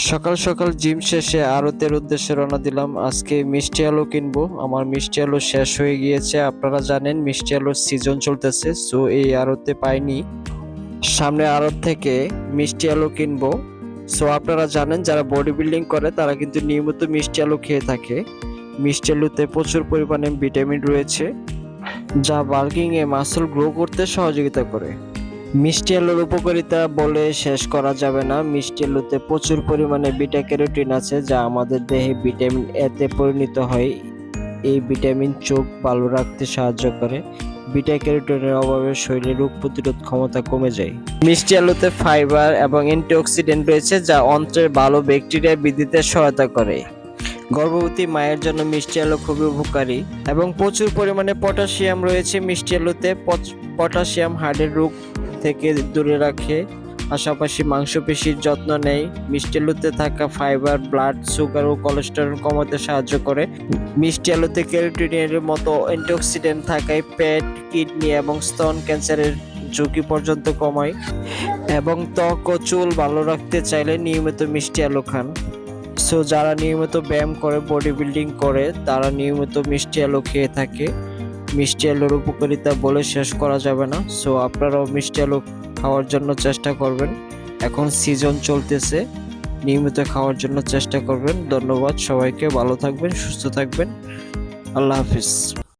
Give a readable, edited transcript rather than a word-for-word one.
সকাল সকাল জিম শেষে আড়তের উদ্দেশ্যে রওনা দিলাম। আজকে মিষ্টি আলু কিনবো। আমার মিষ্টি আলু শেষ হয়ে গিয়েছে। আপনারা জানেন মিষ্টি আলুর সিজন চলতেছে, সো এই আড়তে পাইনি। সামনে আড়ত থেকে মিষ্টি আলু কিনবো। সো আপনারা জানেন যারা বডি বিল্ডিং করে তারা কিন্তু নিয়মিত মিষ্টি আলু খেয়ে থাকে। মিষ্টি আলুতে প্রচুর পরিমাণে ভিটামিন রয়েছে, যা বাল্কিং এ মাসল গ্রো করতে সহযোগিতা করে। মিষ্টি আলুর উপকারিতা বলে শেষ করা যাবে না। মিষ্টি আলুতে প্রচুর পরিমাণে বিটা ক্যারোটিন আছে, যা আমাদের দেহে ভিটামিন এ তে পরিণত হয়। এই ভিটামিন চোখ ভালো রাখতে সাহায্য করে। বিটা ক্যারোটিনের অভাবে শরীরে রোগ প্রতিরোধ ক্ষমতা কমে যায়। মিষ্টি আলুতে ফাইবার এবং অ্যান্টিঅক্সিডেন্ট রয়েছে, যা অন্ত্রের ভালো ব্যাকটেরিয়া বৃদ্ধিতে সহায়তা করে। গর্ভবতী মায়ের জন্য মিষ্টি আলু খুবই উপকারী এবং প্রচুর পরিমাণে পটাশিয়াম রয়েছে মিষ্টি আলুতে। পটাশিয়াম হার্টের রোগ থেকে দূরে রাখে, পাশাপাশি মাংসপেশির যত্ন নেয়। মিষ্টি আলুতে থাকা ফাইবার ব্লাড সুগার ও কোলেস্টেরল কমাতে সাহায্য করে। মিষ্টি আলুতে ক্যারোটিনের মতো অ্যান্টিঅক্সিডেন্ট থাকায় পেট, কিডনি এবং স্তন ক্যান্সারের ঝুঁকি পর্যন্ত কমায়। এবং ত্বক ও চুল ভালো রাখতে চাইলে নিয়মিত মিষ্টি আলু খান। সো যারা নিয়মিত ব্যায়াম করে, বডি বিল্ডিং করে, তারা নিয়মিত মিষ্টি আলু খেয়ে থাকে। মিষ্টি আলুর উপকারিতা বলে শেষ করা যাবে না। সো আপনারাও মিষ্টি আলু খাওয়ার জন্য চেষ্টা করবেন। এখন সিজন চলতেছে, নিয়মিত খাওয়ার জন্য চেষ্টা করবেন। ধন্যবাদ সবাইকে, ভালো থাকবেন, সুস্থ থাকবেন। আল্লাহ হাফিজ।